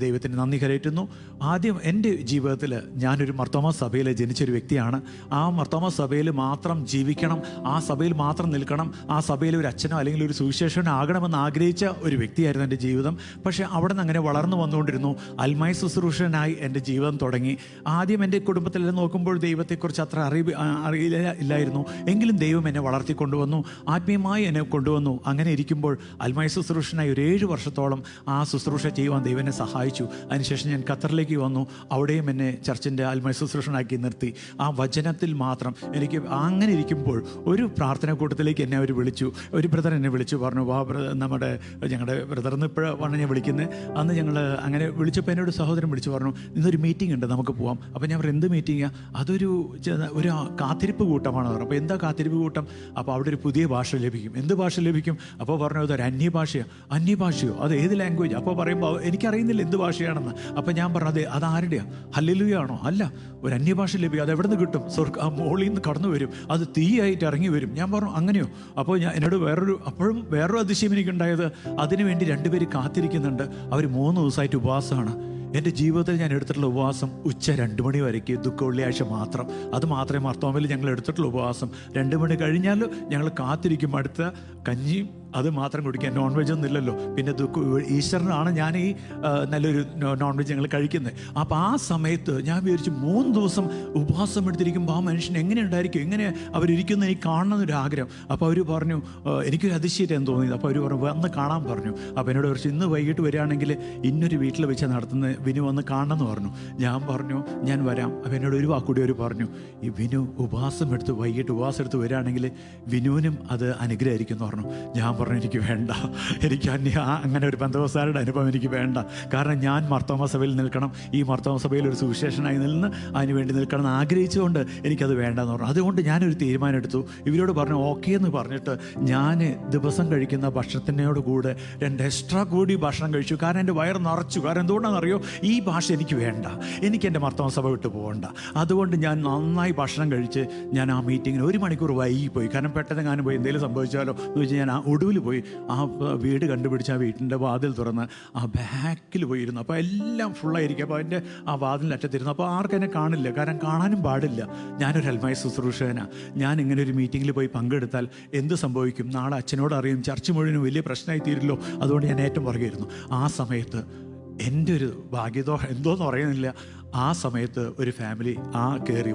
ദൈവത്തിന് നന്ദി കരയറ്റുന്നു. ആദ്യം എൻ്റെ ജീവിതത്തിൽ ഞാനൊരു മർത്തോമ സഭയിൽ ജനിച്ചൊരു വ്യക്തിയാണ്. ആ മർത്തോമ സഭയിൽ മാത്രം ജീവിക്കണം, ആ സഭയിൽ മാത്രം നിൽക്കണം, ആ സഭയിൽ ഒരു അച്ഛനോ അല്ലെങ്കിൽ ഒരു സുവിശേഷനോ ആകണമെന്ന് ആഗ്രഹിച്ച ഒരു വ്യക്തിയായിരുന്നു എൻ്റെ ജീവിതം. പക്ഷേ അവിടെ നിന്ന് അങ്ങനെ വളർന്നു വന്നുകൊണ്ടിരുന്നു. അൽമായ ശുശ്രൂഷനായി എൻ്റെ ജീവിതം തുടങ്ങി. ആദ്യം എൻ്റെ കുടുംബത്തിലെല്ലാം നോക്കുമ്പോൾ ദൈവത്തെക്കുറിച്ച് അത്ര ഇല്ലായിരുന്നു. എങ്കിലും ദൈവം എന്നെ വളർത്തിക്കൊണ്ടുവന്നു, ആത്മീയമായി എന്നെ കൊണ്ടുവന്നു. അങ്ങനെ ഇരിക്കുമ്പോൾ അൽമായ ശുശ്രൂഷനായി ഒരു 7 വർഷത്തോളം ആ ശുശ്രൂഷ ചെയ്യുവാൻ ദൈവം എന്നെ സഹായിച്ചു. അതിനുശേഷം ഞാൻ ഖത്തറിലേക്ക് വന്നു. അവിടെയും എന്നെ ചർച്ചിൻ്റെ അൽമായ ശുശ്രൂഷനാക്കി നിർത്തി. ആ വചനത്തിൽ മാത്രം എനിക്ക് അങ്ങനെ ഇരിക്കുമ്പോൾ ഒരു പ്രാർത്ഥന കൂട്ടത്തിലേക്ക് എന്നെ അവർ വിളിച്ചു. ഒരു ബ്രദർ എന്നെ വിളിച്ചു, പറഞ്ഞു, വാ ഞങ്ങളുടെ ബ്രദറിന്ന് ഇപ്പോഴാണ് ഞാൻ വിളിക്കുന്നത്. അന്ന് ഞങ്ങൾ അങ്ങനെ വിളിച്ചപ്പോൾ എന്നോട് സഹോദരൻ വിളിച്ചു പറഞ്ഞു, ഇന്നൊരു മീറ്റിംഗ് ഉണ്ട്, നമുക്ക് പോവാം. അപ്പോൾ ഞാൻ എന്ത് മീറ്റിംഗാണ്? അതൊരു കാത്തിരിപ്പ് കൂട്ടമാണ് പറഞ്ഞു. അപ്പോൾ എന്താ കാത്തിരിപ്പ് കൂട്ടം? അപ്പോൾ അവിടെ ഒരു പുതിയ ഭാഷ ലഭിക്കും. എന്ത് ഭാഷ ലഭിക്കും? അപ്പോൾ പറഞ്ഞു, അതൊരു അന്യഭാഷയോ? അന്യഭാഷയോ? അത് ഏത് ലാംഗ്വേജ്? അപ്പോൾ പറയുമ്പോൾ എനിക്കറിയുന്നില്ല എന്ത് ഭാഷയാണെന്ന്. അപ്പം ഞാൻ പറഞ്ഞു, അത് ആരുടെയാണ്? ഹല്ലേലൂയാണോ? അല്ല, ഒരു അന്യഭാഷ ലഭിക്കും. അത് എവിടെ നിന്ന് കിട്ടും? മോളിൽ നിന്ന് കടന്നു വരും, അത് തീയായിട്ട് ഇറങ്ങി വരും. ഞാൻ പറഞ്ഞു, അങ്ങനെയോ? അപ്പോൾ എന്നോട് വേറൊരു അതിശയം എനിക്കുണ്ടായത്, അതിനുവേണ്ടി 2 പേര് കാത്തിരിക്കുന്നുണ്ട്. അവർ 3 ദിവസമായിട്ട് ഉപവാസമാണ്. എൻ്റെ ജീവിതത്തിൽ ഞാൻ എടുത്തിട്ടുള്ള ഉപവാസം ഉച്ച 2 മണി വരയ്ക്ക്, ദുഃഖ വെള്ളിയാഴ്ച മാത്രം. അത് മാത്രമേ മർത്തോമയിൽ ഞങ്ങൾ എടുത്തിട്ടുള്ള ഉപവാസം. 2 മണി കഴിഞ്ഞാൽ ഞങ്ങൾ കാത്തിരിക്കും അടുത്ത കഞ്ഞിയും അത് മാത്രം കുടിക്കാൻ. നോൺ വെജ് ഒന്നും ഇല്ലല്ലോ. പിന്നെ ഈസ്റ്ററിനാണ് ഞാൻ ഈ നല്ലൊരു നോൺ വെജ് ഞങ്ങൾ കഴിക്കുന്നത്. അപ്പോൾ ആ സമയത്ത് ഞാൻ വിചാരിച്ചു 3 ദിവസം ഉപവാസം എടുത്തിരിക്കുമ്പോൾ ആ മനുഷ്യൻ എങ്ങനെ ഉണ്ടായിരിക്കും, എങ്ങനെ അവരിയ്ക്കുന്ന എനിക്ക് കാണണമെന്നൊരു ആഗ്രഹം. അപ്പോൾ അവർ പറഞ്ഞു, എനിക്കൊരു അതിശയം തോന്നിയത്. അപ്പോൾ അവർ പറഞ്ഞു, വന്ന് കാണാൻ പറഞ്ഞു. അപ്പോൾ എന്നോട് കുറച്ച് ഇന്ന് വൈകിട്ട് വരികയാണെങ്കിൽ ഇന്നൊരു വീട്ടിൽ വെച്ച് നടത്തുന്ന വിനു വന്ന് കാണണമെന്ന് പറഞ്ഞു. ഞാൻ പറഞ്ഞു, ഞാൻ വരാം. അപ്പോൾ എന്നോട് ഒരു വാക്കുകൂടി അവർ പറഞ്ഞു, ഈ വിനു വൈകിട്ട് ഉപവാസം എടുത്ത് വരികയാണെങ്കിൽ വിനുവിനും അത് അനുഗ്രഹമായിരിക്കും എന്ന് പറഞ്ഞു. ഞാൻ പറഞ്ഞു, എനിക്ക് വേണ്ട, എനിക്ക് അങ്ങനെ ഒരു പെന്തക്കോസ്തുകാരുടെ അനുഭവം എനിക്ക് വേണ്ട. കാരണം ഞാൻ മർത്തോമ സഭയിൽ നിൽക്കണം, ഈ മർത്തോമ സഭയിൽ ഒരു സുവിശേഷനായി നിന്ന് അതിന് വേണ്ടി നിൽക്കണം എന്ന് ആഗ്രഹിച്ചുകൊണ്ട് എനിക്കത് വേണ്ടെന്ന് പറഞ്ഞു. അതുകൊണ്ട് ഞാനൊരു തീരുമാനം എടുത്തു. ഇവരോട് പറഞ്ഞു ഓക്കെ എന്ന് പറഞ്ഞിട്ട് ഞാൻ ദിവസം കഴിക്കുന്ന ഭക്ഷണത്തിനോട് കൂടെ 2 എക്സ്ട്രാ കൂടി ഭക്ഷണം കഴിച്ചു. കാരണം എൻ്റെ വയറ് നിറച്ചു. കാരണം എന്തുകൊണ്ടാണെന്നറിയോ? ഈ ഭാഷ എനിക്ക് വേണ്ട, എനിക്ക് എൻ്റെ മർത്തോമ സഭ വിട്ട് പോകണ്ട. അതുകൊണ്ട് ഞാൻ നന്നായി ഭക്ഷണം കഴിച്ച് ഞാൻ ആ മീറ്റിങ്ങിന് 1 മണിക്കൂർ വൈകിപ്പോയി. കാരണം പെട്ടെന്ന് ഞാൻ പോയി എന്തെങ്കിലും സംഭവിച്ചാലോ എന്ന് വെച്ചാൽ ഞാൻ ആ ഒടുവിൽ പോയി ആ വീട് കണ്ടുപിടിച്ച് ആ വീട്ടിൻ്റെ വാതിൽ തുറന്ന് ആ ബാക്കിൽ പോയിരുന്നു. അപ്പോൾ എല്ലാം ഫുള്ളായിരിക്കും. അപ്പോൾ അതിൻ്റെ ആ വാതിലിൻ്റെ അറ്റത്തിരുന്നു. അപ്പോൾ ആർക്കും എന്നെ കാണില്ല, കാരണം കാണാനും പാടില്ല. ഞാനൊരു അൽമായ ശുശ്രൂഷകനാണ്. ഞാൻ ഇങ്ങനെ ഒരു മീറ്റിങ്ങിൽ പോയി പങ്കെടുത്താൽ എന്ത് സംഭവിക്കും? നാളെ അച്ഛനോട് അറിയും, ചർച്ച മുഴുവനും വലിയ പ്രശ്നമായി തീരില്ലോ. അതുകൊണ്ട് ഞാൻ ഏറ്റവും പുറകെയായിരുന്നു. ആ സമയത്ത് എൻ്റെ ഒരു ഭാഗ്യദോഷം എന്തോന്ന് പറയുന്നില്ല, ആ സമയത്ത് ഒരു ഫാമിലി കയറി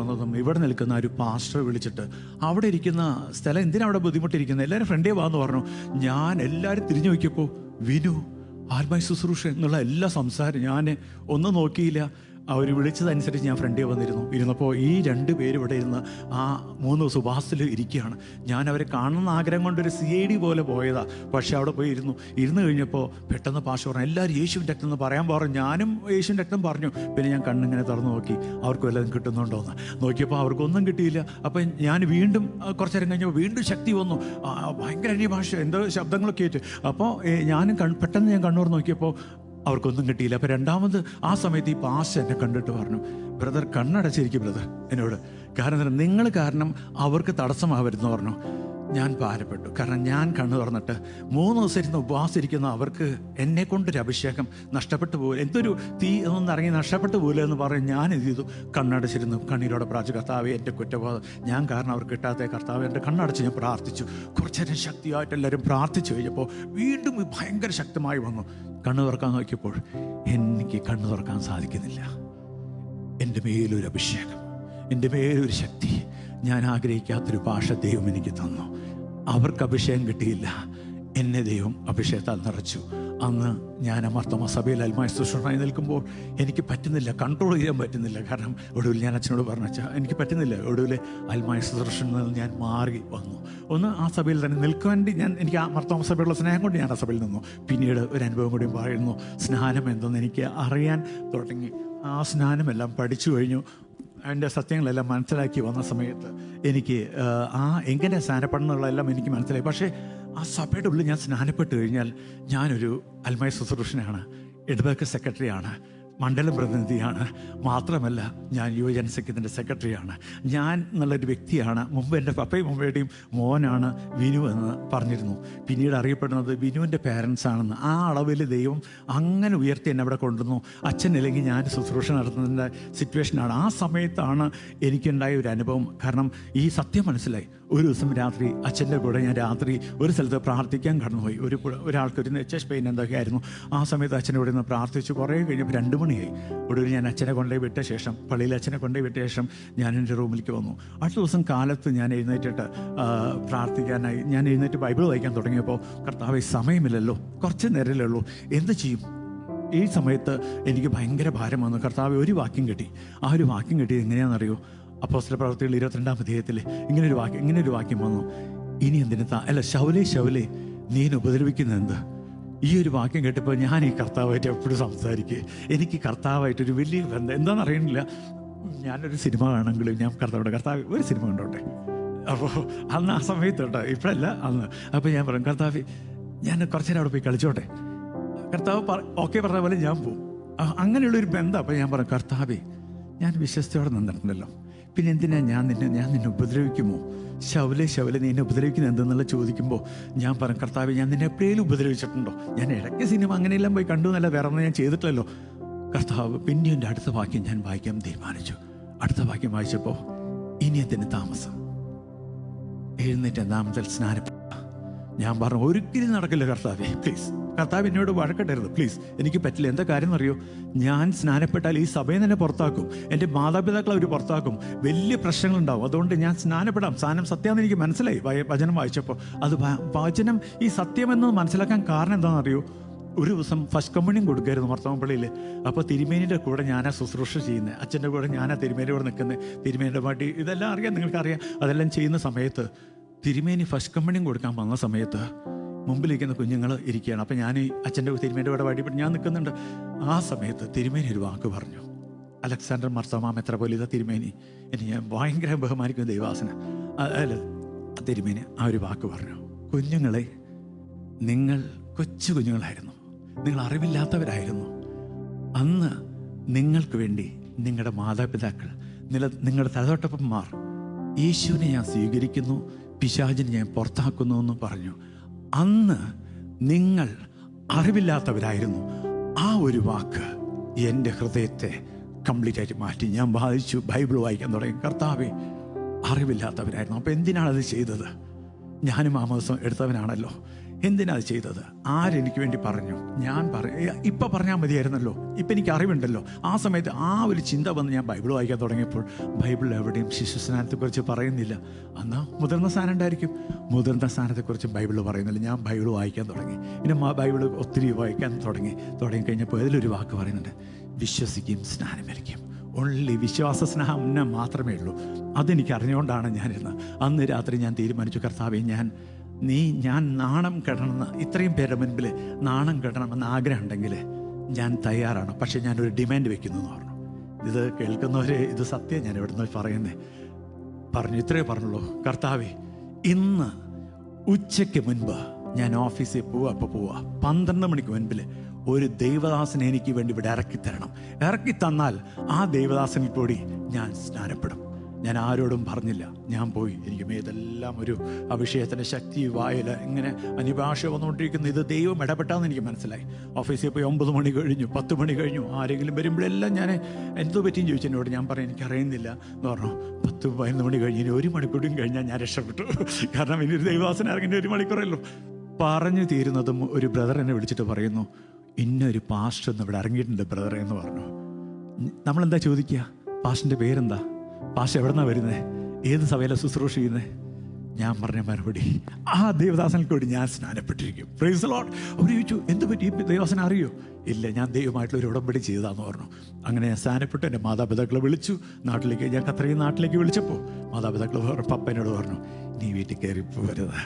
വന്നതും ഇവിടെ നിൽക്കുന്ന ഒരു പാസ്റ്റർ വിളിച്ചിട്ട്, അവിടെ ഇരിക്കുന്ന സ്ഥലം എന്തിനാ അവിടെ ബുദ്ധിമുട്ടിരിക്കുന്നത്, എല്ലാവരും ഫ്രണ്ടേ വാന്ന് പറഞ്ഞു. ഞാൻ എല്ലാവരും തിരിഞ്ഞു നോക്കിയപ്പോൾ വിനു ആത്മായ ശുശ്രൂഷ എന്നുള്ള എല്ലാ സംസാരം ഞാൻ ഒന്നും നോക്കിയില്ല. അവർ വിളിച്ചതനുസരിച്ച് ഞാൻ ഫ്രണ്ടിൽ ഇരുന്നപ്പോൾ ഈ 2 പേര് ഇവിടെ ഇരുന്ന് ആ 3 ദിവസം ഉപവാസത്തിൽ ഇരിക്കുകയാണ്. ഞാൻ അവരെ കാണുന്ന ആഗ്രഹം കൊണ്ടൊരു CID പോലെ പോയതാണ്. പക്ഷേ അവിടെ പോയി ഇരുന്ന് കഴിഞ്ഞപ്പോൾ പെട്ടെന്ന് പാഷ പറഞ്ഞു, എല്ലാവരും യേശുവിൻ്റെ രക്തം എന്ന് പറയാൻ പറഞ്ഞു. ഞാനും യേശുവിൻ്റെ രക്തം പറഞ്ഞു. പിന്നെ ഞാൻ കണ്ണിങ്ങനെ തുറന്നു നോക്കി, അവർക്ക് വല്ലതും കിട്ടുന്നുണ്ടോയെന്ന് നോക്കിയപ്പോൾ അവർക്കൊന്നും കിട്ടിയില്ല. അപ്പം ഞാൻ വീണ്ടും കുറച്ച് നേരം കഴിഞ്ഞപ്പോൾ വീണ്ടും ശക്തി വന്നു, ഭയങ്കര അന്യഭാഷ, എന്തോ ശബ്ദങ്ങളൊക്കെ ആയിട്ട്. അപ്പോൾ പെട്ടെന്ന് ഞാൻ കണ്ണൂർ നോക്കിയപ്പോൾ അവർക്കൊന്നും കിട്ടിയില്ല. അപ്പോൾ രണ്ടാമത് ആ സമയത്ത് ഈ പാസ്റ്റർ എന്നെ കണ്ടിട്ട് പറഞ്ഞു, ബ്രദർ കണ്ണടച്ചിരിക്കും ബ്രദർ എന്നോട്. കാരണം നിങ്ങൾ കാരണം അവർക്ക് തടസ്സമാവരുതെന്ന് പറഞ്ഞു. ഞാൻ ഭാരപ്പെട്ടു. കാരണം ഞാൻ കണ്ണു തുറന്നിട്ട് 3 ദിവസം ഇരുന്ന് ഉപവാസിരിക്കുന്ന അവർക്ക് എന്നെ കൊണ്ടൊരു അഭിഷേകം നഷ്ടപ്പെട്ടു പോലെ, എന്തൊരു തീ ഒന്നും ഇറങ്ങി നഷ്ടപ്പെട്ടു പോലെ എന്ന് പറഞ്ഞ് ഞാൻ ഇത് ചെയ്തു. കണ്ണടച്ചിരുന്നു, കണ്ണീരോടെ പ്രാർത്ഥിച്ചു, കർത്താവേ എൻ്റെ കുറ്റബോധം, ഞാൻ കാരണം അവർക്ക് കിട്ടാത്ത കർത്താവേ എൻ്റെ കണ്ണടച്ച് ഞാൻ പ്രാർത്ഥിച്ചു. കുറച്ചേരം ശക്തിയായിട്ട് എല്ലാവരും പ്രാർത്ഥിച്ചു കഴിഞ്ഞപ്പോൾ വീണ്ടും ഭയങ്കര ശക്തമായി വന്നു. കണ്ണു തുറക്കാൻ നോക്കിയപ്പോൾ എനിക്ക് കണ്ണു തുറക്കാൻ സാധിക്കുന്നില്ല. എൻ്റെ മേലൊരു അഭിഷേകം, എൻ്റെ മേലൊരു ശക്തി, ഞാൻ ആഗ്രഹിക്കാത്തൊരു ഭാഷ ദൈവം എനിക്ക് തന്നു. അവർക്ക് അഭിഷേകം കിട്ടിയില്ല, എന്നെ ദൈവം അഭിഷേകത്താൽ നിറച്ചു. അന്ന് ഞാൻ മർത്തോമ സഭയിൽ അൽമായ ശുശ്രൂഷനായി നിൽക്കുമ്പോൾ എനിക്ക് പറ്റുന്നില്ല, കൺട്രോൾ ചെയ്യാൻ പറ്റുന്നില്ല. കാരണം ഒടുവിൽ ഞാൻ അച്ഛനോട് പറഞ്ഞു, എനിക്ക് പറ്റുന്നില്ല. ഒടുവിൽ അൽമായ ശുശ്രൂഷയിൽ നിന്ന് ഞാൻ മാറി വന്നു. ഒന്ന് ആ സഭയിൽ തന്നെ നിൽക്കാൻ വേണ്ടി എനിക്ക് ആ മർത്തോമ സഭയുള്ള സ്നേഹം കൊണ്ട് ഞാൻ ആ സഭയിൽ നിന്നു. പിന്നീട് ഒരു അനുഭവം കൂടി പറയുന്നു, സ്നാനം എന്തെന്ന് എനിക്ക് അറിയാൻ തുടങ്ങി. ആ സ്നാനമെല്ലാം പഠിച്ചു കഴിഞ്ഞു. അതിൻ്റെ സത്യങ്ങളെല്ലാം മനസ്സിലാക്കി വന്ന സമയത്ത് എനിക്ക് എങ്ങനെ സ്നാനപ്പെടണം എന്നുള്ളതെല്ലാം എനിക്ക് മനസ്സിലായി. പക്ഷേ ആ സഭയുടെ ഉള്ളിൽ ഞാൻ സ്നാനപ്പെട്ട് കഴിഞ്ഞാൽ ഞാനൊരു അൽമായ ശുശ്രൂഷനാണ്, ഇടവക സെക്രട്ടറിയാണ്, മണ്ഡലം പ്രതിനിധിയാണ്. മാത്രമല്ല ഞാൻ യുവജനസഖ്യത്തിൻ്റെ സെക്രട്ടറിയാണ്. ഞാൻ എന്നുള്ളൊരു വ്യക്തിയാണ്. മുമ്പ് എൻ്റെ പപ്പയും മുമ്പയുടെയും മോനാണ് വിനു എന്ന് പറഞ്ഞിരുന്നു. പിന്നീട് അറിയപ്പെടുന്നത് വിനുവിൻ്റെ പേരൻസ് ആണെന്ന്. ആ അളവിൽ ദൈവം അങ്ങനെ ഉയർത്തി എന്നെ അവിടെ കൊണ്ടുവന്നു. അച്ഛനില്ലെങ്കിൽ ഞാൻ ശുശ്രൂഷ നടത്തുന്നതിൻ്റെ സിറ്റുവേഷനാണ്. ആ സമയത്താണ് എനിക്കുണ്ടായ ഒരു അനുഭവം. കാരണം ഈ സത്യം മനസ്സിലായി. ഒരു ദിവസം രാത്രി അച്ഛൻ്റെ കൂടെ ഞാൻ രാത്രി ഒരു സ്ഥലത്ത് പ്രാർത്ഥിക്കാൻ കടന്നുപോയി. ഒരാൾക്കൊരു ചെസ്റ്റ് പെയിൻ എന്തൊക്കെ ആയിരുന്നു. ആ സമയത്ത് അച്ഛനെ ഇവിടെ നിന്ന് പ്രാർത്ഥിച്ചു. കുറേ കഴിഞ്ഞപ്പോൾ 2 മണിയായി. ഒടുവിൽ ഞാൻ അച്ഛനെ കൊണ്ടുപോയി വിട്ട ശേഷം, പള്ളിയിൽ അച്ഛനെ കൊണ്ടുപോയി വിട്ട ശേഷം ഞാൻ എൻ്റെ റൂമിലേക്ക് വന്നു. അടുത്ത ദിവസം കാലത്ത് ഞാൻ എഴുന്നേറ്റിട്ട് പ്രാർത്ഥിക്കാനായി ഞാൻ എഴുന്നേറ്റ് ബൈബിൾ വായിക്കാൻ തുടങ്ങിയപ്പോൾ, കർത്താവേ സമയമില്ലല്ലോ, കുറച്ച് നേരമല്ലേ ഉള്ളൂ, എന്ത് ചെയ്യും? ഈ സമയത്ത് എനിക്ക് ഭയങ്കര ഭാരം വന്നു. കർത്താവേ ഒരു വാക്യം കിട്ടി. ആ ഒരു വാക്യം കിട്ടിയത് എങ്ങനെയാണെന്നറിയോ? അപ്പോസ്തല പ്രവൃത്തികൾ 22-ാം അധ്യായത്തിൽ ഇങ്ങനെ ഒരു വാക്യം വന്നു. ഇനി എന്തിന് ശൗലേ നീ ഉപദ്രവിക്കുന്നത് എന്ത്? ഈ ഒരു വാക്യം കേട്ടപ്പോൾ ഞാൻ ഈ കർത്താവായിട്ട് എപ്പോഴും സംസാരിക്കുക. എനിക്ക് കർത്താവായിട്ടൊരു വലിയ ബന്ധം എന്താണെന്ന് അറിയണില്ല. ഞാനൊരു സിനിമ കാണുമെങ്കിലും ഞാൻ കർത്താവ് ഒരു സിനിമ കണ്ടോട്ടെ. അപ്പോൾ അന്ന് ആ സമയത്ത് കേട്ടോ, ഇപ്പോഴല്ല അന്ന്. അപ്പോൾ ഞാൻ പറയും, കർത്താവ് ഞാൻ കുറച്ചു നേരം അവിടെ പോയി കളിച്ചോട്ടെ. കർത്താവ് ഓക്കെ പറഞ്ഞ പോലെ ഞാൻ പോവും. അങ്ങനെയുള്ളൊരു ബന്ധം. അപ്പോൾ ഞാൻ പറയും, കർത്താവേ ഞാൻ വിശ്വസ്തയോടെ നിന്നിട്ടുണ്ടല്ലോ, പിന്നെ എന്തിനാ ഞാൻ നിന്നെ ഉപദ്രവിക്കുമോ? ശൗലേ നീ എന്നെ ഉപദ്രവിക്കുന്നത് എന്തെന്നുള്ള ചോദിക്കുമ്പോൾ ഞാൻ പറയും, കർത്താവേ ഞാൻ നിന്നെ എപ്പോഴേലും ഉപദ്രവിച്ചിട്ടുണ്ടോ? ഞാൻ ഇടയ്ക്ക് സിനിമ അങ്ങനെയെല്ലാം പോയി കണ്ടു എന്നല്ല, വേറെ ഒന്നും ഞാൻ ചെയ്തിട്ടില്ലല്ലോ. കർത്താവ് പിന്നെ എൻ്റെ അടുത്ത വാക്യം ഞാൻ വായിക്കാൻ തീരുമാനിച്ചു. അടുത്ത വാക്യം വായിച്ചപ്പോൾ, ഇനി എന്തിന് താമസം, എഴുന്നേറ്റ് നാമത്തിൽ സ്നാനപ്പെട്ട. ഞാൻ പറഞ്ഞു, ഒരിക്കലും നടക്കില്ല കർത്താവേ, പ്ലീസ്. കർത്താവ് എന്നോട് വഴക്കട്ടരുത് പ്ലീസ്, എനിക്ക് പറ്റില്ല. എന്താ കാര്യം എന്നറിയോ? ഞാൻ സ്നാനപ്പെട്ടാൽ ഈ സഭയെ തന്നെ പുറത്താക്കും, എൻ്റെ മാതാപിതാക്കളെ അവർ പുറത്താക്കും, വലിയ പ്രശ്നങ്ങളുണ്ടാവും. അതുകൊണ്ട് ഞാൻ സ്നാനപ്പെടാം. സ്നാനം സത്യമാണെന്ന് എനിക്ക് മനസ്സിലായി വചനം വായിച്ചപ്പോൾ. അത് വചനം ഈ സത്യമെന്ന് മനസ്സിലാക്കാൻ കാരണം എന്താണെന്നറിയോ? ഒരു ദിവസം ഫസ്റ്റ് കമ്മ്യൂണിയൻ കൊടുക്കായിരുന്നു മർത്തോമപ്പള്ളിയിൽ. അപ്പോൾ തിരുമേനിയുടെ കൂടെ ഞാനാ ശുശ്രൂഷ ചെയ്യുന്നത്. അച്ഛൻ്റെ കൂടെ ഞാനാ തിരുമേനിയുടെ കൂടെ നിൽക്കുന്നത്. തിരുമേനിയുടെ പാട്ടി ഇതെല്ലാം അറിയാം, നിങ്ങൾക്കറിയാം. അതെല്ലാം ചെയ്യുന്ന സമയത്ത് തിരുമേനി ഫസ്റ്റ് കമ്മ്യൂണിയൻ കൊടുക്കാൻ വന്ന സമയത്ത് മുമ്പിലിരിക്കുന്ന കുഞ്ഞുങ്ങൾ ഇരിക്കുകയാണ്. അപ്പം ഞാൻ ഈ അച്ഛൻ്റെ തിരുമേൻ്റെ കൂടെ വാടിപ്പെട്ട് ഞാൻ നിൽക്കുന്നുണ്ട്. ആ സമയത്ത് തിരുമേനി ഒരു വാക്ക് പറഞ്ഞു. അലക്സാണ്ടർ മാർത്തോമാ മെത്രാപ്പോലീത്ത തിരുമേനി, എനിക്ക് ഞാൻ ഭയങ്കര ബഹുമാനിക്കുന്ന ദൈവാസന. അല്ല, തിരുമേനി ആ ഒരു വാക്ക് പറഞ്ഞു, കുഞ്ഞുങ്ങളെ, നിങ്ങൾ കൊച്ചു കുഞ്ഞുങ്ങളായിരുന്നു, നിങ്ങൾ അറിവില്ലാത്തവരായിരുന്നു. അന്ന് നിങ്ങൾക്ക് വേണ്ടി നിങ്ങളുടെ മാതാപിതാക്കൾ, നിങ്ങളുടെ തലതൊട്ടപ്പന്മാർ യേശുവിനെ ഞാൻ സ്വീകരിക്കുന്നു, പിശാചിനെ ഞാൻ പുറത്താക്കുന്നു എന്ന് പറഞ്ഞു. അന്ന് നിങ്ങൾ അറിവില്ലാത്തവരായിരുന്നു. ആ ഒരു വാക്ക് എൻ്റെ ഹൃദയത്തെ കംപ്ലീറ്റ് ആയിട്ട് മാറ്റി. ഞാൻ വായിച്ചു, ബൈബിൾ വായിക്കാൻ തുടങ്ങി. കർത്താവേ, അറിവില്ലാത്തവരായിരുന്നു. അപ്പോൾ എന്തിനാണത് ചെയ്തത്? ഞാനും ആ മാസം എടുത്തവനാണല്ലോ. എന്തിനാത് ചെയ്തത്? ആരെനിക്ക് വേണ്ടി പറഞ്ഞു? ഞാൻ ഇപ്പം പറഞ്ഞാൽ മതിയായിരുന്നല്ലോ, ഇപ്പം എനിക്ക് അറിവുണ്ടല്ലോ. ആ സമയത്ത് ആ ഒരു ചിന്ത വന്ന് ഞാൻ ബൈബിൾ വായിക്കാൻ തുടങ്ങിയപ്പോൾ ബൈബിളിൽ എവിടെയും ശിശുസ്നാനത്തെക്കുറിച്ച് പറയുന്നില്ല. എന്നാൽ മുതിർന്ന സ്ഥാനം ഉണ്ടായിരിക്കും. മുതിർന്ന സ്ഥാനത്തെക്കുറിച്ച് ബൈബിൾ പറയുന്നില്ല. ഞാൻ ബൈബിൾ വായിക്കാൻ തുടങ്ങി. പിന്നെ ബൈബിൾ ഒത്തിരി വായിക്കാൻ തുടങ്ങിക്കഴിഞ്ഞപ്പോൾ അതിലൊരു വാക്ക് പറയുന്നുണ്ട്, വിശ്വസിക്കുകയും സ്നാനമേൽക്കും. ഓൺലി വിശ്വാസ സ്നാനം മാത്രമേ ഉള്ളൂ. അതെനിക്ക് അറിഞ്ഞുകൊണ്ടാണ് ഞാനിരുന്നത്. അന്ന് രാത്രി ഞാൻ തീരുമാനിച്ചു, കർത്താവേ ഞാൻ നാണം കെടണമെന്ന്, ഇത്രയും പേരുടെ മുൻപിൽ നാണം കെടണമെന്ന് ആഗ്രഹം ഉണ്ടെങ്കിൽ ഞാൻ തയ്യാറാണ്. പക്ഷെ ഞാനൊരു ഡിമാൻഡ് വെക്കുന്നു എന്ന് പറഞ്ഞു. ഇത് കേൾക്കുന്നവരെ, ഇത് സത്യം, ഞാൻ എവിടെ നിന്ന് പറഞ്ഞു. ഇത്രയേ പറഞ്ഞുള്ളൂ. കർത്താവേ, ഇന്ന് ഉച്ചയ്ക്ക് മുൻപ് ഞാൻ ഓഫീസിൽ പോവാ 12 മണിക്ക് മുൻപിൽ ഒരു ദൈവദാസനെ എനിക്ക് വേണ്ടി ഇവിടെ ഇറക്കിത്തരണം. ഇറക്കി തന്നാൽ ആ ദൈവദാസനിൽ കൂടി ഞാൻ സ്നാനപ്പെടും. ഞാൻ ആരോടും പറഞ്ഞില്ല. ഞാൻ പോയി. എനിക്ക് ഇതെല്ലാം ഒരു അഭിഷേകത്തിൻ്റെ ശക്തി, വായല, ഇങ്ങനെ അനിഭാഷ വന്നുകൊണ്ടിരിക്കുന്നു. ഇത് ദൈവം ഇടപെട്ടാന്ന് എനിക്ക് മനസ്സിലായി. ഓഫീസിൽ പോയി 9 മണി കഴിഞ്ഞു, 10 മണി കഴിഞ്ഞു. ആരെങ്കിലും വരുമ്പോഴെല്ലാം ഞാൻ എന്തോ പറ്റിയും ചോദിച്ചു എന്നോട്. ഞാൻ പറയും, എനിക്കറിയുന്നില്ല എന്ന് പറഞ്ഞു. 10-11 മണി കഴിഞ്ഞ് ഇനി 1 മണിക്കൂറും കഴിഞ്ഞാൽ ഞാൻ രക്ഷപ്പെട്ടു. കാരണം ഇനി ഒരു ദൈവദാസൻ ഇറങ്ങി 1 മണിക്കൂറല്ലോ. പറഞ്ഞു തീരുന്നതും ഒരു ബ്രദർ എന്നെ വിളിച്ചിട്ട് പറയുന്നു, ഇന്നൊരു പാസ്റ്റർ ഇവിടെ ഇറങ്ങിയിട്ടുണ്ട് ബ്രദറെ എന്ന് പറഞ്ഞു. നമ്മളെന്താ ചോദിക്കുക? പാസ്റ്ററിൻ്റെ പേരെന്താ? പാസ്റ്റർ എവിടെ നിന്നാണ് വരുന്നത്? ഏത് സഭയിലാണ് ശുശ്രൂഷ ചെയ്യുന്നത്? ഞാൻ പറഞ്ഞ മറുപടി, ആ ദൈവദാസനിൽ കൂടി ഞാൻ സ്നാനപ്പെട്ടിരിക്കും. Praise the Lord. അവർ ചോദിച്ചു, എന്ത് പറ്റി, ഈ ദൈവദാസനെ അറിയോ? ഇല്ല, ഞാൻ ദൈവമായിട്ടുള്ളൊരു ഉടമ്പടി ചെയ്തതാന്ന് പറഞ്ഞു. അങ്ങനെ ഞാൻ സ്നാനപ്പെട്ടു. എൻ്റെ മാതാപിതാക്കളെ വിളിച്ചു നാട്ടിലേക്ക്. ഞാൻ അത്രയും നാട്ടിലേക്ക് വിളിച്ചപ്പോൾ മാതാപിതാക്കൾ പപ്പനോട് പറഞ്ഞു, നീ വീട്ടിൽ കയറി പോരുത്,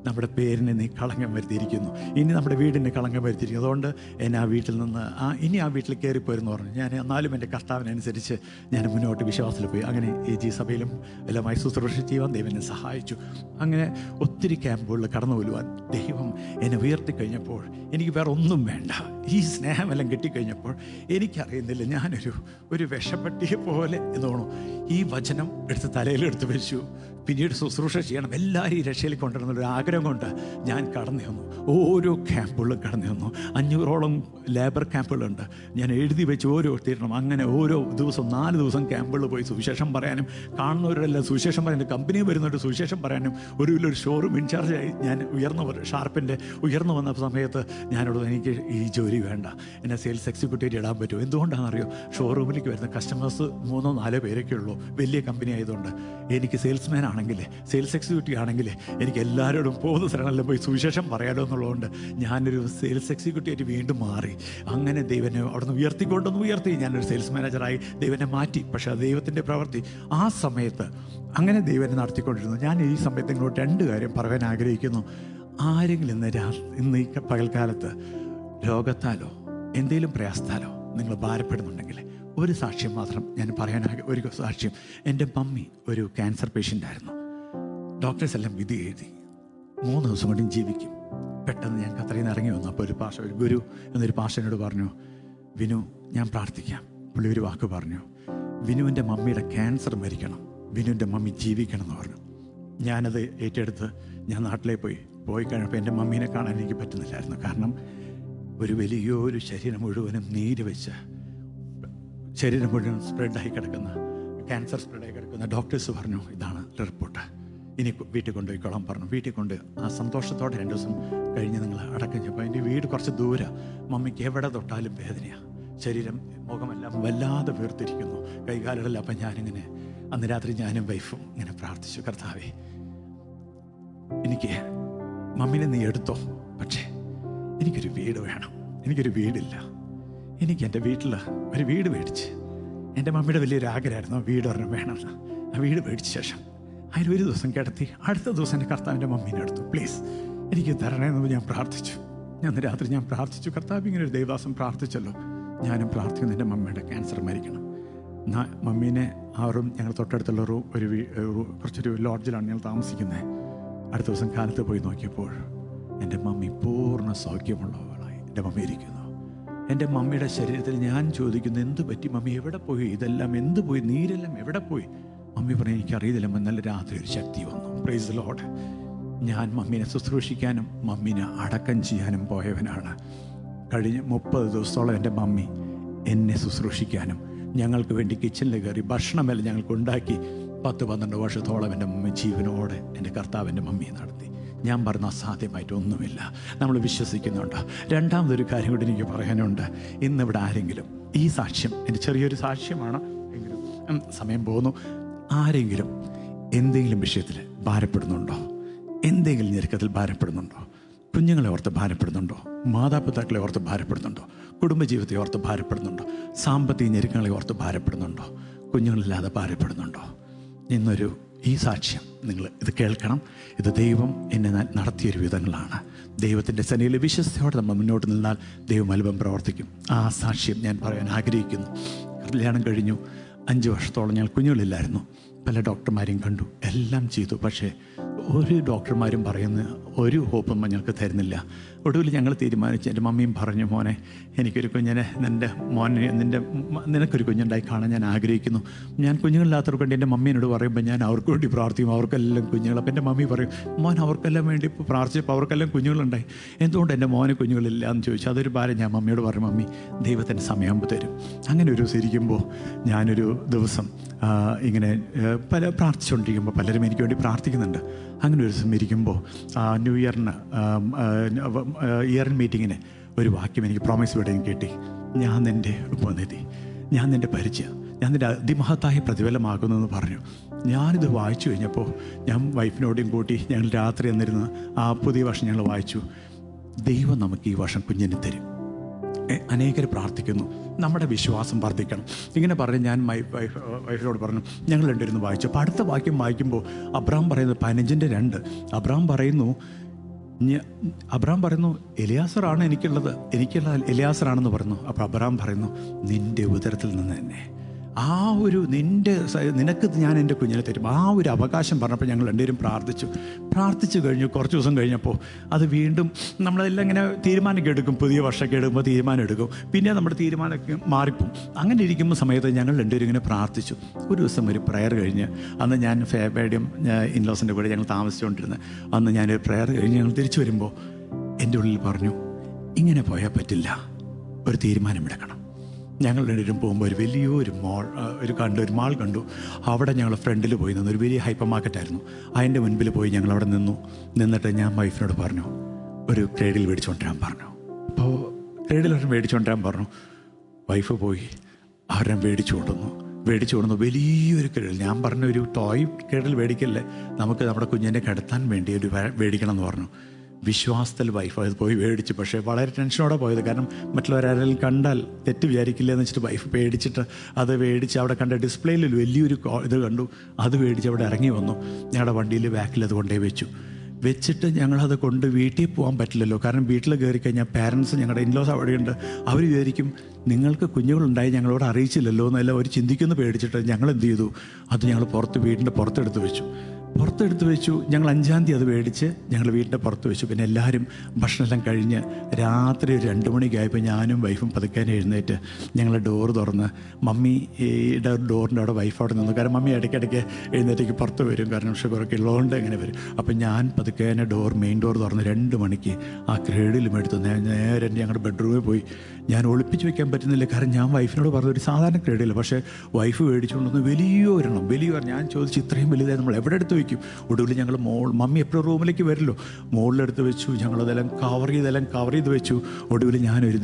നമ്മുടെ പേരിനെ നീ കളങ്കം വരുത്തിയിരിക്കുന്നു, ഇനി നമ്മുടെ വീടിനെ കളങ്കം വരുത്തിയിരിക്കുന്നു. അതുകൊണ്ട് എന്നെ ആ വീട്ടിൽ നിന്ന് ഇനി ആ വീട്ടിൽ കയറിപ്പോയെന്ന് പറഞ്ഞു. ഞാൻ എന്നാലും എൻ്റെ കർത്താവിനനുസരിച്ച് ഞാൻ മുന്നോട്ട് വിശ്വാസത്തിൽ പോയി. അങ്ങനെ ഈ സഭയിലും എല്ലാമായി ശുശ്രൂഷ ചെയ്യുവാൻ ദൈവം എന്നെ സഹായിച്ചു. അങ്ങനെ ഒത്തിരി ക്യാമ്പുകളിൽ കടന്നു കൊല്ലുവാൻ ദൈവം എന്നെ ഉയർത്തിക്കഴിഞ്ഞപ്പോൾ എനിക്ക് വേറെ ഒന്നും വേണ്ട. ഈ സ്നേഹമെല്ലാം കിട്ടിക്കഴിഞ്ഞപ്പോൾ എനിക്കറിയുന്നില്ല, ഞാനൊരു വിഷപ്പെട്ടിയെ പോലെ തോന്നും. ഈ വചനം എടുത്ത് തലയിലെടുത്ത് വെച്ചു. പിന്നീട് ശുശ്രൂഷ ചെയ്യണം, എല്ലാവരും ഈ രക്ഷയിൽ കൊണ്ടുവരുന്നൊരു ആഗ്രഹം കൊണ്ട് ഞാൻ കടന്നു വന്നു. ഓരോ ക്യാമ്പുകളിലും കടന്നു വന്നു. 500ഓളം ലേബർ ക്യാമ്പുകളുണ്ട്. ഞാൻ എഴുതി വെച്ച് ഓരോ തീരണം. അങ്ങനെ ഓരോ ദിവസം 4 ദിവസം ക്യാമ്പുകളിൽ പോയി സുവിശേഷം പറയാനും, കാണുന്നവരെല്ലാം സുവിശേഷം പറയാനും, കമ്പനി വരുന്നവരുടെ സുവിശേഷം പറയാനും, ഒരു ഷോറൂം ഇൻചാർജായി ഞാൻ ഷാർപ്പിൻ്റെ ഉയർന്നു വന്ന സമയത്ത് ഞാനോട് എനിക്ക് ഈ ജോലി വേണ്ട, എന്നെ സെയിൽസ് എക്സിക്യൂട്ടീവ് ഇടാൻ പറ്റുമോ? എന്തുകൊണ്ടാണെന്നറിയോ? ഷോറൂമിലേക്ക് വരുന്ന കസ്റ്റമേഴ്സ് 3-4 പേരൊക്കെ ഉള്ളൂ. വലിയ കമ്പനി ആയതുകൊണ്ട് എനിക്ക് സെയിൽസ്മാൻ ആണെങ്കിൽ, സെയിൽസ് എക്സിക്യൂട്ടീവ് ആണെങ്കിൽ എനിക്ക് എല്ലാവരോടും പോകുന്ന സ്ഥലങ്ങളിൽ പോയി സുവിശേഷം പറയാലോ എന്നുള്ളതുകൊണ്ട് ഞാനൊരു സെയിൽസ് എക്സിക്യൂട്ടീവ് വീണ്ടും മാറി. അങ്ങനെ ദൈവനെ അവിടെ നിന്ന് ഉയർത്തി. ഞാനൊരു സെയിൽസ് മാനേജറായി ദൈവനെ മാറ്റി. പക്ഷേ അത് ദൈവത്തിൻ്റെ പ്രവൃത്തി. ആ സമയത്ത് അങ്ങനെ ദൈവനെ നടത്തിക്കൊണ്ടിരുന്നു. ഞാൻ ഈ സമയത്ത് നിങ്ങളോട് 2 കാര്യം പറയാൻ ആഗ്രഹിക്കുന്നു. ആരെങ്കിലും ഇന്ന് ഈ പകൽക്കാലത്ത് രോഗത്താലോ എന്തെങ്കിലും പ്രയാസത്താലോ നിങ്ങൾ ഭാരപ്പെടുന്നുണ്ടെങ്കിൽ ഒരു സാക്ഷ്യം മാത്രം ഞാൻ ഒരു സാക്ഷ്യം. എൻ്റെ മമ്മി ഒരു ക്യാൻസർ പേഷ്യൻ്റായിരുന്നു. ഡോക്ടേഴ്സ് എല്ലാം വിധി എഴുതി 3 ദിവസം കൊണ്ടും ജീവിക്കും. പെട്ടെന്ന് ഞാൻ ഖത്തറിൽ നിന്ന് ഇറങ്ങി വന്നു. അപ്പോൾ ഒരു ഗുരു എന്നൊരു പാസ്റ്ററിനോട് പറഞ്ഞു, വിനു ഞാൻ പ്രാർത്ഥിക്കാം. പുള്ളി ഒരു വാക്ക് പറഞ്ഞു, വിനുവിൻ്റെ മമ്മിയുടെ ക്യാൻസർ മരിക്കണം, വിനുവിൻ്റെ മമ്മി ജീവിക്കണം എന്ന് പറഞ്ഞു. ഞാനത് ഏറ്റെടുത്ത് ഞാൻ നാട്ടിലേക്ക് പോയി കഴിഞ്ഞപ്പോൾ എൻ്റെ മമ്മീനെ കാണാൻ എനിക്ക് പറ്റുന്നില്ലായിരുന്നു. കാരണം ഒരു വലിയൊരു ശരീരം മുഴുവനും നീര് വെച്ച് ശരീരം മുഴുവൻ സ്പ്രെഡായി കിടക്കുന്ന, ക്യാൻസർ സ്പ്രെഡായി കിടക്കുന്ന. ഡോക്ടേഴ്സ് പറഞ്ഞു, ഇതാണ് റിപ്പോർട്ട്, ഇനി വീട്ടിൽ കൊണ്ടുപോയിക്കോളാൻ പറഞ്ഞു. വീട്ടിൽ കൊണ്ട് ആ സന്തോഷത്തോടെ 2 ദിവസം കഴിഞ്ഞ് നിങ്ങൾ അടക്കം ചെയ്യപ്പോൾ എൻ്റെ വീട് കുറച്ച് ദൂരം. മമ്മിക്ക് എവിടെ തൊട്ടാലും വേദനയാണ്. ശരീരം മുഖമെല്ലാം വല്ലാതെ വീർത്തിരിക്കുന്നു, കൈകാലുകളെല്ലാം. അപ്പം ഞാനിങ്ങനെ അന്ന് രാത്രി ഞാനും വൈഫും ഇങ്ങനെ പ്രാർത്ഥിച്ചു, കർത്താവേ എനിക്ക് മമ്മിനെ നീ എടുത്തോ, പക്ഷേ എനിക്കൊരു വീട് വേണം. എനിക്കൊരു വീടില്ല. എനിക്ക് എൻ്റെ വീട്ടിൽ ഒരു വീട് മേടിച്ച്, എൻ്റെ മമ്മിയുടെ വലിയൊരു ആഗ്രഹമായിരുന്നു വീട് ഒരെണ്ണം വേണമെന്ന്. ആ വീട് മേടിച്ച ശേഷം അതിൽ 1 ദിവസം കിടത്തി. അടുത്ത ദിവസം എൻ്റെ കർത്താവിൻ്റെ മമ്മീനെ എടുത്തു. പ്ലീസ് എനിക്ക് തരണേന്ന് ഞാൻ പ്രാർത്ഥിച്ചു. അന്ന് രാത്രി ഞാൻ പ്രാർത്ഥിച്ചു, കർത്താവ് ഇങ്ങനെ ഒരു ദൈവദാസൻ പ്രാർത്ഥിച്ചല്ലോ, ഞാനും പ്രാർത്ഥിക്കുന്നു എൻ്റെ മമ്മിയുടെ ക്യാൻസർ മരിക്കണം. മമ്മീനെ ഞങ്ങൾ തൊട്ടടുത്തുള്ള കുറച്ചൊരു ലോഡ്ജിലാണ് ഞങ്ങൾ താമസിക്കുന്നത്. അടുത്ത ദിവസം കാലത്ത് പോയി നോക്കിയപ്പോൾ എൻ്റെ മമ്മി പൂർണ്ണ സൗഖ്യമുള്ളവളായി എൻ്റെ മമ്മി ഇരിക്കുന്നു. എൻ്റെ മമ്മിയുടെ ശരീരത്തിൽ ഞാൻ ചോദിക്കുന്നു, എന്ത് പറ്റി മമ്മി, എവിടെ പോയി, ഇതെല്ലാം എന്ത് പോയി, നീരെല്ലാം എവിടെ പോയി? മമ്മി പറഞ്ഞു, എനിക്കറിയില്ല, ഇന്നലെ രാത്രി ഒരു ശക്തി വന്നു. Price the Lord. ഞാൻ മമ്മീനെ ശുശ്രൂഷിക്കാനും മമ്മീനെ അടക്കം ചെയ്യാനും പോയവനാണ്. കഴിഞ്ഞ 30 ദിവസത്തോളം എൻ്റെ മമ്മി എന്നെ ശുശ്രൂഷിക്കാനും ഞങ്ങൾക്ക് വേണ്ടി കിച്ചണിൽ കയറി ഭക്ഷണമെല്ലാം ഞങ്ങൾക്ക് ഉണ്ടാക്കി 10-12 വർഷത്തോളം എൻ്റെ മമ്മി ജീവനോടെ എൻ്റെ കർത്താവിൻ്റെ മമ്മിയെ നടത്തി. ഞാൻ പറഞ്ഞ അസാധ്യമായിട്ടൊന്നുമില്ല. നമ്മൾ വിശ്വസിക്കുന്നുണ്ട്. രണ്ടാമതൊരു കാര്യം കൂടി എനിക്ക് പറയാനുണ്ട്. ഇന്നിവിടെ ആരെങ്കിലും ഈ സാക്ഷ്യം, എൻ്റെ ചെറിയൊരു സാക്ഷ്യമാണ് എങ്കിലും സമയം പോകുന്നു, ആരെങ്കിലും എന്തെങ്കിലും വിഷയത്തിൽ ഭാരപ്പെടുന്നുണ്ടോ? എന്തെങ്കിലും ഞെരുക്കത്തിൽ ഭാരപ്പെടുന്നുണ്ടോ? കുഞ്ഞുങ്ങളെ ഓർത്ത് ഭാരപ്പെടുന്നുണ്ടോ? മാതാപിതാക്കളെ ഓർത്ത് ഭാരപ്പെടുന്നുണ്ടോ? കുടുംബജീവിതത്തെ ഓർത്ത് ഭാരപ്പെടുന്നുണ്ടോ? സാമ്പത്തിക ഞെരുക്കങ്ങളെ ഓർത്ത് ഭാരപ്പെടുന്നുണ്ടോ? കുഞ്ഞുങ്ങളില്ലാതെ ഭാരപ്പെടുന്നുണ്ടോ? ഈ സാക്ഷ്യം നിങ്ങൾ ഇത് കേൾക്കണം. ഇത് ദൈവം എന്നെ നടത്തിയൊരു വിധങ്ങളാണ്. ദൈവത്തിൻ്റെ സന്നിധിയിൽ വിശ്വസ്തയോടെ നമ്മൾ മുന്നോട്ട് നിന്നാൽ ദൈവം അത്ഭുതം പ്രവർത്തിക്കും. ആ സാക്ഷ്യം ഞാൻ പറയാൻ ആഗ്രഹിക്കുന്നു. കല്യാണം കഴിഞ്ഞു 5 വർഷത്തോളം ഞങ്ങൾ കുഞ്ഞുങ്ങളില്ലായിരുന്നു. പല ഡോക്ടർമാരെയും കണ്ടു, എല്ലാം ചെയ്തു. പക്ഷേ ഒരു ഡോക്ടർമാരും പറയുന്ന ഒരു ഹോപ്പും ഞങ്ങൾക്ക് തരുന്നില്ല. ഒടുവിൽ ഞങ്ങൾ തീരുമാനിച്ചു, എൻ്റെ മമ്മിയും പറഞ്ഞു, മോനെ എനിക്കൊരു കുഞ്ഞിനെ, നിനക്കൊരു കുഞ്ഞുണ്ടായി കാണാൻ ഞാൻ ആഗ്രഹിക്കുന്നു. ഞാൻ കുഞ്ഞുങ്ങളില്ലാത്തവർക്ക് വേണ്ടി എൻ്റെ മമ്മീനോട് പറയുമ്പോൾ ഞാൻ അവർക്ക് വേണ്ടി പ്രാർത്ഥിക്കും, അവർക്കെല്ലാം കുഞ്ഞുങ്ങൾ. അപ്പം എൻ്റെ മമ്മി പറയും, മോൻ അവർക്കെല്ലാം വേണ്ടി പ്രാർത്ഥിച്ചപ്പോൾ അവർക്കെല്ലാം കുഞ്ഞുങ്ങളുണ്ടായി, എന്തുകൊണ്ട് എൻ്റെ മോന് കുഞ്ഞുങ്ങളില്ല എന്ന് ചോദിച്ചു. അതൊരു ഭാരം. ഞാൻ മമ്മിയോട് പറഞ്ഞു, മമ്മി ദൈവത്തിൻ്റെ സമയമാകുമ്പോൾ തരും. അങ്ങനെ ഒരു ദിവസം ഇരിക്കുമ്പോൾ ഞാനൊരു ദിവസം ഇങ്ങനെ പ്രാർത്ഥിച്ചുകൊണ്ടിരിക്കുമ്പോൾ പലരും എനിക്ക് വേണ്ടി പ്രാർത്ഥിക്കുന്നുണ്ട്. അങ്ങനെ ഒരു ദിവസം ഇരിക്കുമ്പോൾ ന്യൂ ഇയറിന് ഇയർ മീറ്റിങ്ങിന് ഒരു വാക്യം എനിക്ക് പ്രോമിസ് വേർഡ് കിട്ടി. ഞാൻ നിൻ്റെ ഉപനിധി, ഞാൻ നിൻ്റെ പരിചയം, ഞാൻ നിൻ്റെ അതിമഹത്തായ പ്രതിഫലമാകുന്നെന്ന് പറഞ്ഞു. ഞാനിത് വായിച്ചു കഴിഞ്ഞപ്പോൾ ഞാൻ വൈഫിനോടെയും കൂട്ടി ഞങ്ങൾ രാത്രി എന്നിരുന്ന് ആ പുതിയ വർഷം ഞങ്ങൾ വായിച്ചു. ദൈവം നമുക്ക് ഈ വർഷം കുഞ്ഞിനെ തരും. അനേകർ പ്രാർത്ഥിക്കുന്നു, നമ്മുടെ വിശ്വാസം വർദ്ധിക്കണം. ഇങ്ങനെ പറഞ്ഞ് ഞാൻ വൈഫിനോട് പറഞ്ഞു, ഞങ്ങൾ രണ്ടിരുന്ന് വായിച്ചു. അപ്പോൾ അടുത്ത വാക്യം വായിക്കുമ്പോൾ അബ്രഹാം പറയുന്നത് 15:2. അബ്രഹാം പറയുന്നു, അബ്രഹാം പറയുന്നു, എലിയാസറാണ് എനിക്കുള്ള എലിയാസറാണെന്ന് പറഞ്ഞു. അപ്പോൾ അബ്രഹാം പറയുന്നു, നിൻ്റെ ഉദരത്തിൽ നിന്ന് തന്നെ നിനക്ക് ഞാൻ എൻ്റെ കുഞ്ഞിനെ തരും, ആ ഒരു അവകാശം പറഞ്ഞപ്പോൾ ഞങ്ങൾ രണ്ടുപേരും പ്രാർത്ഥിച്ചു കഴിഞ്ഞു. കുറച്ച് ദിവസം കഴിഞ്ഞപ്പോൾ അത് വീണ്ടും നമ്മളെല്ലാം ഇങ്ങനെ തീരുമാനമൊക്കെ എടുക്കും, പുതിയ വർഷമൊക്കെ എടുക്കുമ്പോൾ തീരുമാനം എടുക്കും, പിന്നെ നമ്മുടെ തീരുമാനമൊക്കെ മാറിപ്പോവും. അങ്ങനെ ഇരിക്കുന്ന സമയത്ത് ഞങ്ങൾ രണ്ടുപേരും ഇങ്ങനെ പ്രാർത്ഥിച്ചു. ഒരു ദിവസം ഒരു പ്രെയർ കഴിഞ്ഞ്, അന്ന് ഞാൻ ഫേബേഡിയം ഇൻലോസിൻ്റെ കൂടെ ഞങ്ങൾ താമസിച്ചുകൊണ്ടിരുന്നത്, അന്ന് ഞാനൊരു പ്രെയർ കഴിഞ്ഞ് ഞങ്ങൾ തിരിച്ചു വരുമ്പോൾ എൻ്റെ ഉള്ളിൽ പറഞ്ഞു, ഇങ്ങനെ പോയാൽ പറ്റില്ല, ഒരു തീരുമാനമെടുക്കണം. ഞങ്ങൾ രണ്ടുപേരും പോകുമ്പോൾ ഒരു വലിയൊരു ഒരു മാൾ കണ്ടു. അവിടെ ഞങ്ങൾ ഫ്രണ്ടിൽ പോയി നിന്നു. ഒരു വലിയ ഹൈപ്പർ മാർക്കറ്റായിരുന്നു. അതിൻ്റെ മുൻപിൽ പോയി ഞങ്ങൾ അവിടെ നിന്നിട്ട് ഞാൻ വൈഫിനോട് പറഞ്ഞു, ഒരു ക്രേഡിൽ മേടിച്ചുകൊണ്ടിരാൻ പറഞ്ഞു. അപ്പോൾ ക്രേഡിൽ ഒരെണ്ണം മേടിച്ചുകൊണ്ടിരാൻ പറഞ്ഞു. വൈഫ് പോയി അവരെ മേടിച്ചു കൊണ്ടുവന്നു. വലിയൊരു ക്രേഡിൽ. ഞാൻ പറഞ്ഞ ഒരു ടോയ് ക്രേഡിൽ മേടിക്കല്ലേ, നമുക്ക് നമ്മുടെ കുഞ്ഞിനെ കിടത്താൻ വേണ്ടി ഒരു മേടിക്കണം എന്ന് പറഞ്ഞു. വിശ്വാസത്തിൽ വൈഫ് അത് പോയി മേടിച്ചു. പക്ഷേ വളരെ ടെൻഷനോടെ പോയത്, കാരണം മറ്റുള്ളവരാരെങ്കിലും കണ്ടാൽ തെറ്റ് വിചാരിക്കില്ല എന്ന് വെച്ചിട്ട് വൈഫ് പേടിച്ചിട്ട് അത് മേടിച്ച് അവിടെ കണ്ട ഡിസ്പ്ലേയിൽ വലിയൊരു ഇത് കണ്ടു. അത് മേടിച്ച് അവിടെ ഇറങ്ങി വന്നു. ഞങ്ങളുടെ വണ്ടിയിൽ ബാക്കിൽ അത് കൊണ്ടേ വെച്ചിട്ട് ഞങ്ങളത് കൊണ്ട് വീട്ടിൽ പോകാൻ പറ്റില്ലല്ലോ, കാരണം വീട്ടിൽ കയറി കഴിഞ്ഞാൽ പാരൻസ്, ഞങ്ങളുടെ ഇൻലോസ് അവിടെയുണ്ട്, അവർ വിചാരിക്കും നിങ്ങൾക്ക് കുഞ്ഞുങ്ങളുണ്ടായി ഞങ്ങളോട് അറിയിച്ചില്ലല്ലോ എന്നെല്ലാം അവർ ചിന്തിക്കുന്ന പേടിച്ചിട്ട് ഞങ്ങൾ എന്ത് ചെയ്തു, അത് ഞങ്ങൾ വീടിൻ്റെ പുറത്തെടുത്ത് വെച്ചു. ഞങ്ങൾ 5-ാം തീയതി അത് മേടിച്ച് ഞങ്ങൾ വീടിൻ്റെ പുറത്ത് വെച്ചു. പിന്നെ എല്ലാവരും ഭക്ഷണമെല്ലാം കഴിഞ്ഞ് രാത്രി 2 മണിക്കായപ്പോൾ ഞാനും വൈഫും പതുക്കാൻ എഴുന്നേറ്റ് ഞങ്ങൾ ഡോറ് തുറന്ന്, മമ്മിയുടെ ഡോറിൻ്റെ അവിടെ വൈഫ് അവിടെ നിന്നു. കാരണം മമ്മി ഇടയ്ക്കിടയ്ക്ക് എഴുന്നേറ്റേക്ക് പുറത്ത് വരും, കാരണം ഷുഗറൊക്കെ ഉള്ളതുകൊണ്ട് അങ്ങനെ വരും. അപ്പം ഞാൻ പതുക്കേനെ മെയിൻ ഡോർ തുറന്ന് 2 മണിക്ക് ആ ക്രേഡിലും എടുത്ത് നേരെ ഞങ്ങളുടെ ബെഡ്റൂമിൽ പോയി. ഞാൻ ഒളിപ്പിച്ച് വെക്കാൻ പറ്റുന്നില്ല, കാരണം ഞാൻ വൈഫിനോട് പറഞ്ഞു ഒരു സാധാരണ ക്രേഡില്ല. പക്ഷേ വൈഫ് മേടിച്ചുകൊണ്ടൊന്ന് വലിയൊരെണ്ണം ഞാൻ ചോദിച്ചു, ഇത്രയും വലുതായി നമ്മൾ എവിടെ എടുത്ത് വയ്ക്കും? ഒടുവിൽ ഞങ്ങൾ മമ്മി എപ്പോഴും റൂമിലേക്ക് വരില്ലോ, മുകളിലെടുത്ത് വെച്ചു. ഞങ്ങളതെല്ലാം കവർ ചെയ്ത് വെച്ചു. ഒടുവിൽ ഞാനൊരു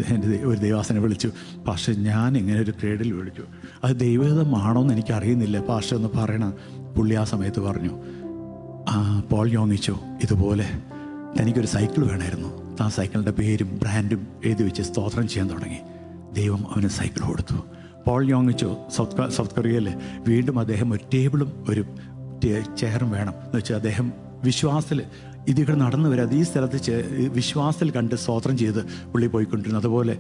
ദേവാസനെ വിളിച്ചു, പക്ഷേ ഞാൻ ഇങ്ങനെ ഒരു ക്രേഡിൽ വിളിച്ചു, അത് ദൈവഹിതമാണോ എന്ന് എനിക്കറിയുന്നില്ല, പക്ഷേ ഒന്ന് പറയണം. പുള്ളി ആ സമയത്ത് പറഞ്ഞു, പോൾ യോങ്ങിച്ചോ, ഇതുപോലെ തനിക്കൊരു സൈക്കിൾ വേണമായിരുന്നു. ആ സൈക്കിളിൻ്റെ പേരും ബ്രാൻഡും എഴുതി വെച്ച് സ്തോത്രം ചെയ്യാൻ തുടങ്ങി. ദൈവം അവന് സൈക്കിൾ കൊടുത്തു. പോൾ യോങ്ങിച്ചോ സൗത്ത് കൊറിയയിൽ വീണ്ടും അദ്ദേഹം ഒരു ടേബിളും ഒരു ചെയറും വേണം എന്ന് വെച്ചാൽ അദ്ദേഹം വിശ്വാസത്തിൽ ഇതിവിടെ നടന്നു വരാതെ ഈ സ്ഥലത്ത് വിശ്വാസത്തിൽ കണ്ട് സ്തോത്രം ചെയ്ത് പുള്ളി പോയിക്കൊണ്ടിരുന്നു. അതുപോലെ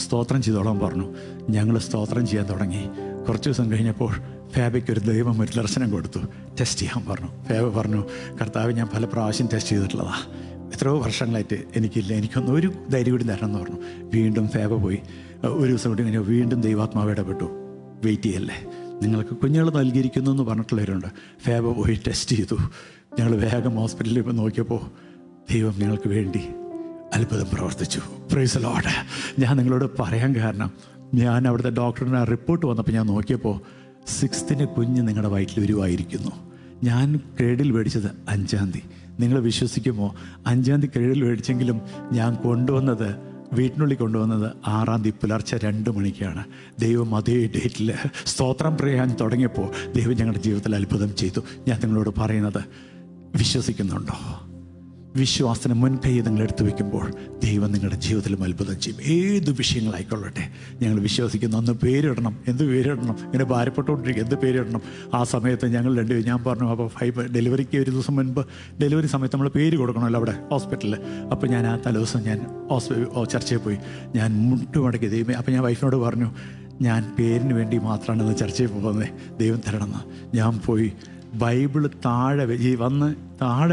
സ്തോത്രം ചെയ്തോളാൻ പറഞ്ഞു. ഞങ്ങൾ സ്തോത്രം ചെയ്യാൻ തുടങ്ങി. കുറച്ച് ദിവസം കഴിഞ്ഞപ്പോൾ ഫാബയ്ക്ക് ഒരു ദൈവം ഒരു ദർശനം കൊടുത്തു, ടെസ്റ്റ് ചെയ്യാൻ പറഞ്ഞു. ഫാബ പറഞ്ഞു, കർത്താവ് ഞാൻ പല പ്രാവശ്യം ടെസ്റ്റ് ചെയ്തിട്ടുള്ളതാണ്, എത്രയോ വർഷങ്ങളായിട്ട് എനിക്കൊന്നും ഒരു ധൈര്യം കൂടി തരണം എന്ന് പറഞ്ഞു. വീണ്ടും ഫാബ പോയി. ഒരു ദിവസം കൂടി ഇങ്ങനെ വീണ്ടും ദൈവാത്മാവ് ഇടപെട്ടു, വെയിറ്റ് ചെയ്യല്ലേ, നിങ്ങൾക്ക് കുഞ്ഞുങ്ങൾ നൽകിയിരിക്കുന്നു എന്ന് പറഞ്ഞിട്ടുള്ളവരുണ്ട്. ഫാബ പോയി ടെസ്റ്റ് ചെയ്തു. ഞങ്ങൾ വേഗം ഹോസ്പിറ്റലിൽ ഇപ്പോൾ നോക്കിയപ്പോൾ ദൈവം നിങ്ങൾക്ക് വേണ്ടി അത്ഭുതം പ്രവർത്തിച്ചു. Price the Lord. ഞാൻ നിങ്ങളോട് പറയാൻ കാരണം, ഞാൻ അവിടുത്തെ ഡോക്ടറിന് റിപ്പോർട്ട് വന്നപ്പോൾ ഞാൻ നോക്കിയപ്പോൾ 6th കുഞ്ഞ് നിങ്ങളുടെ വയറ്റിൽ വരുമായിരിക്കുന്നു. ഞാൻ ക്രേഡിൽ മേടിച്ചത് 5-ാം തീയതി. നിങ്ങൾ വിശ്വസിക്കുമോ? 5-ാം തീയതി ക്രേഡിൽ മേടിച്ചെങ്കിലും ഞാൻ വീട്ടിനുള്ളിൽ കൊണ്ടുവന്നത് 6-ാം തീയതി പുലർച്ചെ 2 മണിക്കാണ്. ദൈവം അതേ ഡേറ്റിൽ സ്തോത്രം പറയാൻ തുടങ്ങിയപ്പോൾ ദൈവം ഞങ്ങളുടെ ജീവിതത്തിൽ അത്ഭുതം ചെയ്തു. ഞാൻ നിങ്ങളോട് പറയുന്നത്, വിശ്വസിക്കുന്നുണ്ടോ? വിശ്വാസത്തിന് മുൻകൈ നിങ്ങൾ എടുത്തു വയ്ക്കുമ്പോൾ ദൈവം നിങ്ങളുടെ ജീവിതത്തിലും അത്ഭുതം ചെയ്യും. ഏത് വിഷയങ്ങളായിക്കൊള്ളട്ടെ, ഞങ്ങൾ വിശ്വസിക്കുന്നു. അന്ന് പേരിടണം, എന്ത് പേരിടണം, ഇങ്ങനെ ഭാരപ്പെട്ടുകൊണ്ടിരിക്കും, എന്ത് പേരിടണം. ആ സമയത്ത് ഞങ്ങൾ ഞാൻ പറഞ്ഞു, അപ്പോൾ ഡെലിവറിക്ക് ഒരു ദിവസം മുൻപ്, ഡെലിവറി സമയത്ത് നമ്മൾ പേര് കൊടുക്കണമല്ലോ അവിടെ ഹോസ്പിറ്റലിൽ. അപ്പോൾ ഞാൻ ആ തലേദിവസം ഞാൻ ചർച്ചയിൽ പോയി. ഞാൻ മുട്ടുമടക്കി ദൈവമേ. അപ്പോൾ ഞാൻ വൈഫിനോട് പറഞ്ഞു, ഞാൻ പേരിന് വേണ്ടി മാത്രമാണ് ഇന്ന് ചർച്ചയിൽ പോകുന്നത്, ദൈവം തരണമെന്ന്. ഞാൻ പോയി ബൈബിള് താഴെ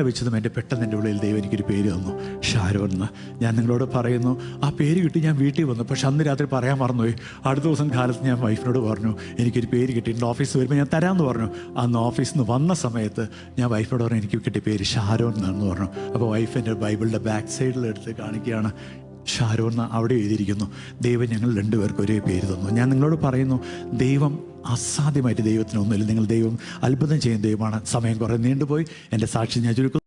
വെച്ചതും പെട്ടെന്ന് എൻ്റെ ഉള്ളിൽ ദൈവം എനിക്കൊരു പേര് തന്നു, ഷാരോൻ എന്ന്. ഞാൻ നിങ്ങളോട് പറയുന്നു, ആ പേര് കിട്ടി. ഞാൻ വീട്ടിൽ വന്നു, പക്ഷെ അന്ന് രാത്രി പറയാൻ മറന്നുപോയി. അടുത്ത ദിവസം കാലത്ത് ഞാൻ വൈഫിനോട് പറഞ്ഞു, എനിക്കൊരു പേര് കിട്ടിയിട്ടുണ്ട്, ഓഫീസിൽ വരുമ്പോൾ ഞാൻ തരാമെന്ന് പറഞ്ഞു. അന്ന് ഓഫീസിൽ നിന്ന് വന്ന സമയത്ത് ഞാൻ വൈഫിനോട് പറഞ്ഞു, എനിക്ക് കിട്ടിയ പേര് ഷാരോൻ എന്നാണെന്ന് പറഞ്ഞു. അപ്പോൾ വൈഫ് എൻ്റെ ബൈബിളിൻ്റെ ബാക്ക് സൈഡിൽ എടുത്ത് കാണിക്കുകയാണ്, ഷാരോൻ അവിടെ എഴുതിയിരിക്കുന്നു. ദൈവം ഞങ്ങൾ 2 പേർക്ക് ഒരേ പേര് തന്നു. ഞാൻ നിങ്ങളോട് പറയുന്നു, ദൈവം അസാധ്യമായിട്ട് ദൈവത്തിനൊന്നുമില്ല. ദൈവം അത്ഭുതം ചെയ്യുന്ന ദൈവമാണ്. സമയം കുറേ നീണ്ടുപോയി. എൻ്റെ സാക്ഷി ഞാൻ ചുരുക്കുന്നു.